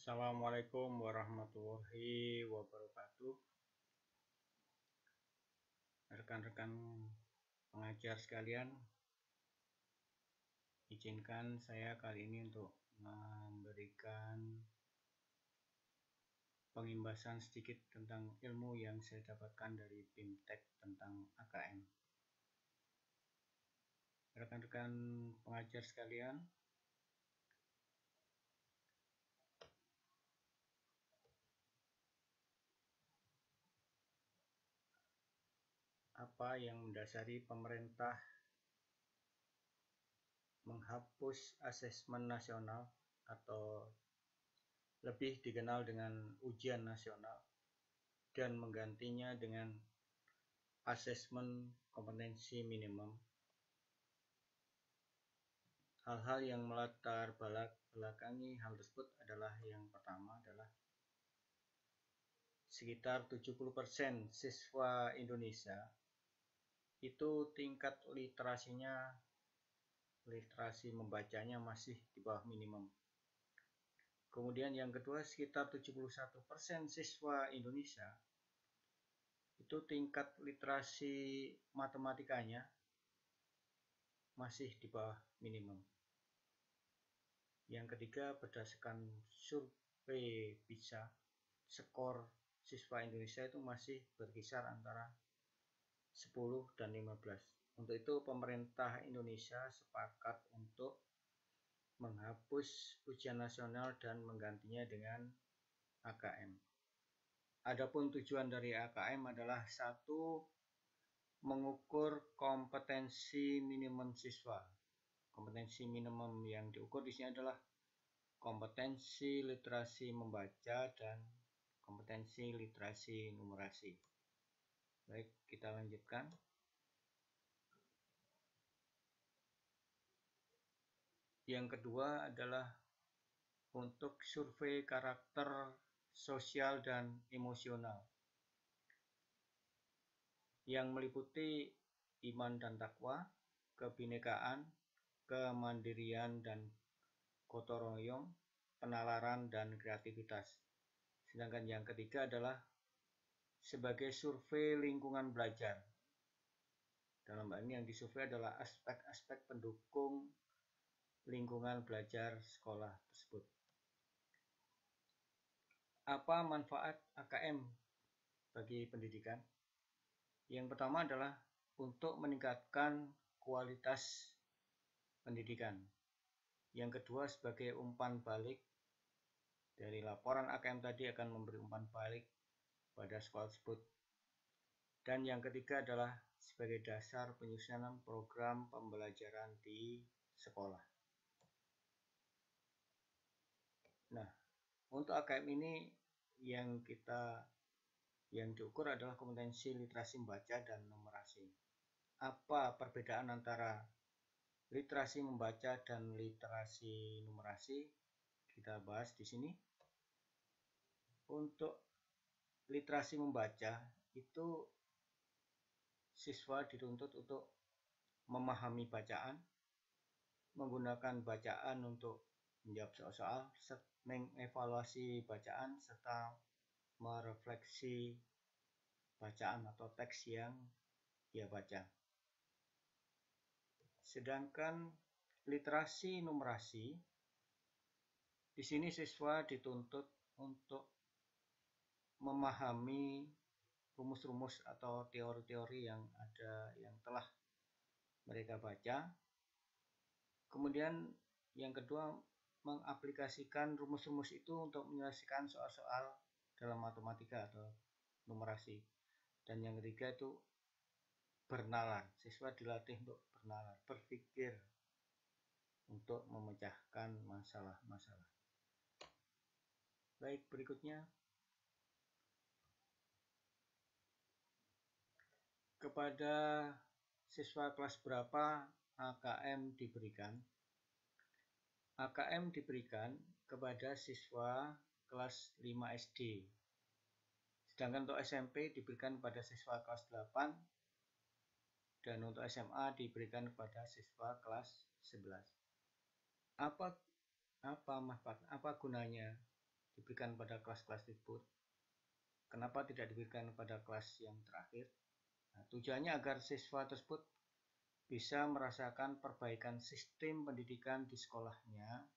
Assalamualaikum warahmatullahi wabarakatuh. Rekan-rekan pengajar sekalian, izinkan saya kali ini untuk memberikan pengimbasan sedikit tentang ilmu yang saya dapatkan dari BIMTEK tentang AKM. Rekan-rekan pengajar sekalian, apa yang mendasari pemerintah menghapus asesmen nasional atau lebih dikenal dengan ujian nasional dan menggantinya dengan asesmen kompetensi minimum? Hal-hal yang melatar belakangi hal tersebut adalah yang pertama adalah sekitar 70% siswa Indonesia itu tingkat literasi membacanya masih di bawah minimum. Kemudian yang kedua, sekitar 71% siswa Indonesia itu tingkat literasi matematikanya masih di bawah minimum. Yang ketiga, berdasarkan survei PISA, skor siswa Indonesia itu masih berkisar antara 10 dan 15. Untuk itu pemerintah Indonesia sepakat untuk menghapus ujian nasional dan menggantinya dengan AKM. Adapun tujuan dari AKM adalah satu, mengukur kompetensi minimum siswa. Kompetensi minimum yang diukur di sini adalah kompetensi literasi membaca dan kompetensi literasi numerasi. Baik, kita lanjutkan. Yang kedua adalah untuk survei karakter sosial dan emosional yang meliputi iman dan takwa, kebinekaan, kemandirian dan gotong royong, penalaran dan kreativitas. Sedangkan yang ketiga adalah sebagai survei lingkungan belajar. Dalam hal ini yang disurvei adalah aspek-aspek pendukung lingkungan belajar sekolah tersebut. Apa manfaat AKM bagi pendidikan? Yang pertama adalah untuk meningkatkan kualitas pendidikan. Yang kedua, sebagai umpan balik dari laporan AKM tadi akan memberi umpan balik pada sekolah tersebut. Dan yang ketiga adalah sebagai dasar penyusunan program pembelajaran di sekolah. Nah, untuk AKM ini yang diukur adalah kompetensi literasi membaca dan numerasi. Apa perbedaan antara literasi membaca dan literasi numerasi? Kita bahas di sini. Untuk literasi membaca itu siswa dituntut untuk memahami bacaan, menggunakan bacaan untuk menjawab soal-soal, mengevaluasi bacaan, serta merefleksi bacaan atau teks yang dia baca. Sedangkan literasi numerasi, di sini siswa dituntut untuk memahami rumus-rumus atau teori-teori yang telah mereka baca. Kemudian yang kedua, mengaplikasikan rumus-rumus itu untuk menyelesaikan soal-soal dalam matematika atau numerasi. Dan yang ketiga itu bernalar. Siswa dilatih untuk bernalar, berpikir untuk memecahkan masalah-masalah. Baik, berikutnya. Kepada siswa kelas berapa AKM diberikan? AKM diberikan kepada siswa kelas 5 SD. Sedangkan untuk SMP diberikan kepada siswa kelas 8 dan untuk SMA diberikan kepada siswa kelas 11. Apa gunanya diberikan pada kelas-kelas tersebut. Kenapa tidak diberikan pada kelas yang terakhir? Nah, tujuannya agar siswa tersebut bisa merasakan perbaikan sistem pendidikan di sekolahnya,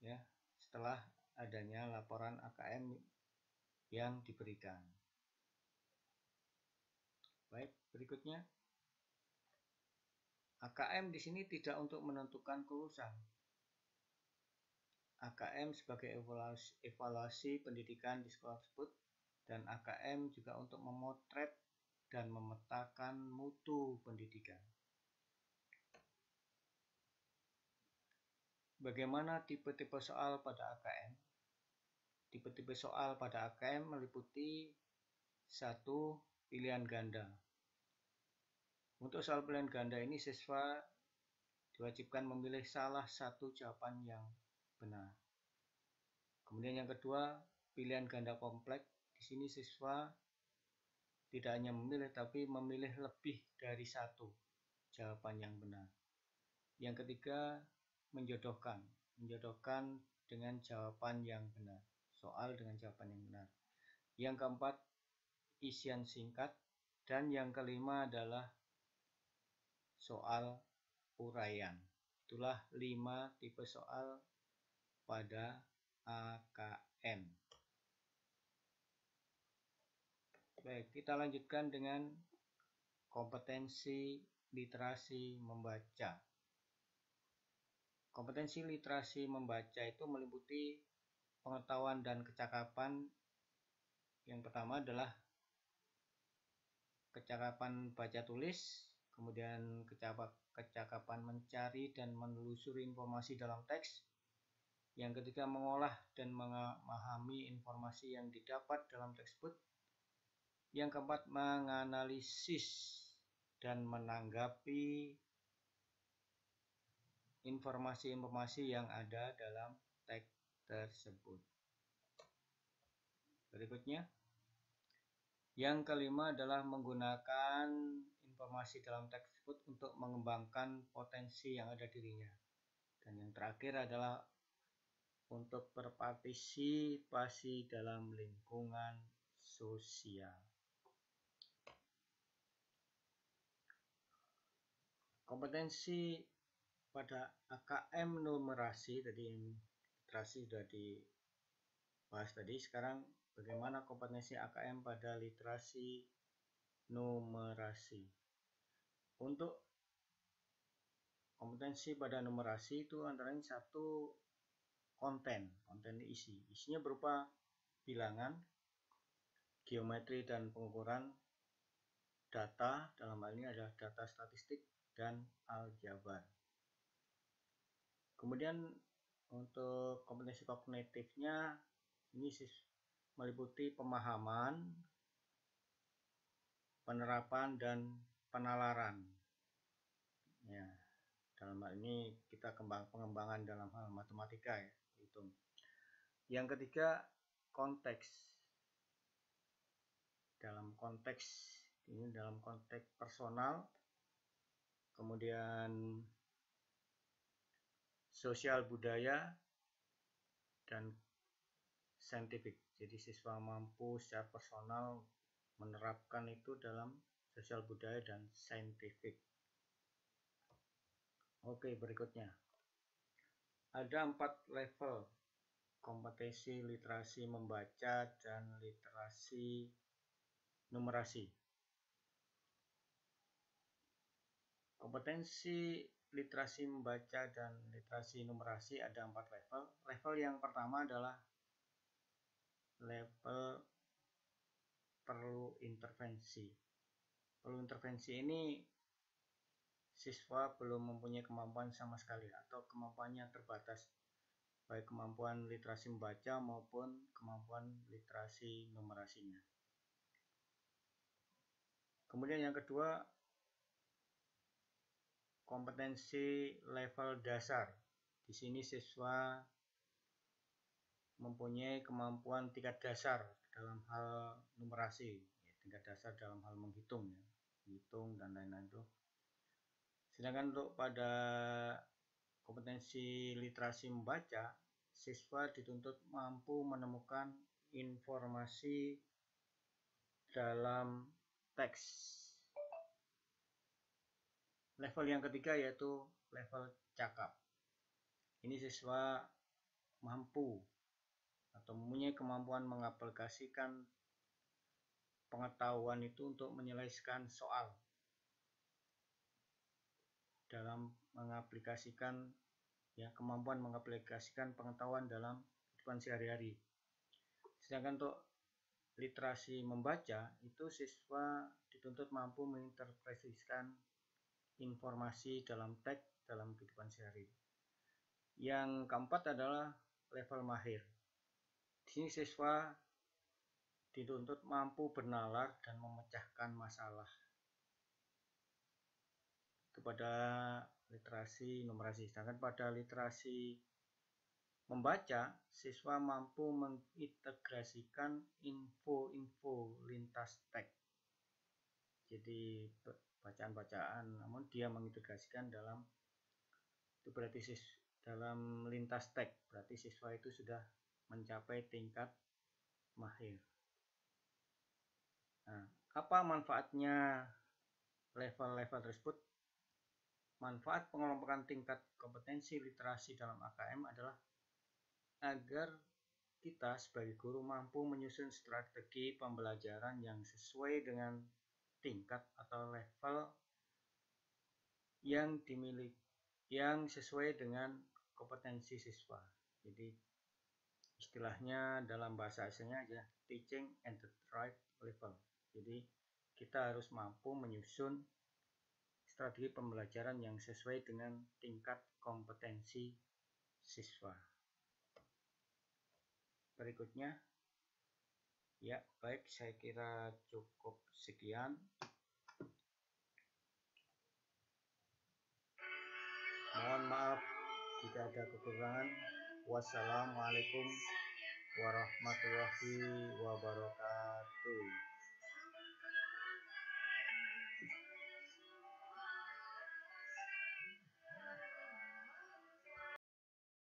ya, setelah adanya laporan AKM yang diberikan. Baik, berikutnya. AKM di sini tidak untuk menentukan kelulusan. AKM sebagai evaluasi pendidikan di sekolah tersebut, dan AKM juga untuk memotret dan memetakan mutu pendidikan. Bagaimana tipe-tipe soal pada AKM? Tipe-tipe soal pada AKM meliputi 1. Pilihan ganda. Untuk soal pilihan ganda ini siswa diwajibkan memilih salah satu jawaban yang benar. Kemudian yang kedua, pilihan ganda kompleks. Di sini siswa tidak hanya memilih tapi memilih lebih dari satu jawaban yang benar. Yang ketiga, menjodohkan dengan jawaban yang benar. Soal dengan jawaban yang benar. Yang keempat, isian singkat. Dan yang kelima adalah soal uraian. Itulah 5 tipe soal pada AKM. Baik, kita lanjutkan dengan kompetensi literasi membaca. Kompetensi literasi membaca itu meliputi pengetahuan dan kecakapan. Yang pertama adalah kecakapan baca tulis, kemudian kecakapan mencari dan menelusuri informasi dalam teks. Yang ketiga, mengolah dan memahami informasi yang didapat dalam teks tersebut. Yang keempat, menganalisis dan menanggapi informasi-informasi yang ada dalam teks tersebut. Berikutnya, yang kelima adalah menggunakan informasi dalam teks tersebut untuk mengembangkan potensi yang ada dirinya. Dan yang terakhir adalah untuk berpartisipasi dalam lingkungan sosial. Kompetensi pada AKM numerasi, tadi literasi sudah dibahas tadi. Sekarang bagaimana kompetensi AKM pada literasi numerasi? Untuk kompetensi pada numerasi itu antara lain 1, konten isinya berupa bilangan, geometri dan pengukuran, data, dalam hal ini adalah data statistik dan aljabar. Kemudian untuk kompetensi kognitifnya ini meliputi pemahaman, penerapan dan penalaran. Ya, dalam hal ini kita pengembangan dalam hal matematika, ya, hitung. Yang ketiga, konteks. Dalam konteks personal, kemudian sosial budaya, dan saintifik. Jadi siswa mampu secara personal menerapkan itu dalam sosial budaya dan saintifik. Oke, berikutnya. Ada 4 level kompetensi literasi membaca dan literasi numerasi. Kompetensi literasi membaca dan literasi numerasi ada 4 level. Level yang pertama adalah level perlu intervensi. Perlu intervensi ini siswa belum mempunyai kemampuan sama sekali atau kemampuannya terbatas, baik kemampuan literasi membaca maupun kemampuan literasi numerasinya. Kemudian yang kedua, kompetensi level dasar. Di sini siswa mempunyai kemampuan tingkat dasar dalam hal numerasi, tingkat dasar dalam hal menghitung, ya, hitung dan lain-lain itu. Sedangkan untuk pada kompetensi literasi membaca siswa dituntut mampu menemukan informasi dalam teks. Level yang ketiga yaitu level cakap. Ini siswa mampu atau mempunyai kemampuan mengaplikasikan pengetahuan itu untuk menyelesaikan soal dalam mengaplikasikan kemampuan mengaplikasikan pengetahuan dalam kehidupan sehari-hari. Sedangkan untuk literasi membaca itu siswa dituntut mampu menginterpretasikan informasi dalam teks dalam kehidupan sehari. Yang keempat adalah level mahir. Di sini siswa dituntut mampu bernalar dan memecahkan masalah. Kepada literasi numerasi. Sedangkan pada literasi membaca, siswa mampu mengintegrasikan info-info lintas teks. Jadi bacaan-bacaan, namun dia mengintegrasikan dalam itu berarti dalam lintas teks. Berarti siswa itu sudah mencapai tingkat mahir. Nah, apa manfaatnya level-level tersebut? Manfaat pengelompokan tingkat kompetensi literasi dalam AKM adalah agar kita sebagai guru mampu menyusun strategi pembelajaran yang sesuai dengan tingkat atau level yang dimiliki, yang sesuai dengan kompetensi siswa. Jadi istilahnya dalam bahasa aslinya aja teaching at the right level. Jadi kita harus mampu menyusun strategi pembelajaran yang sesuai dengan tingkat kompetensi siswa. Berikutnya, ya baik, saya kira cukup sekian. Mohon maaf jika ada kekurangan. Wassalamualaikum warahmatullahi wabarakatuh.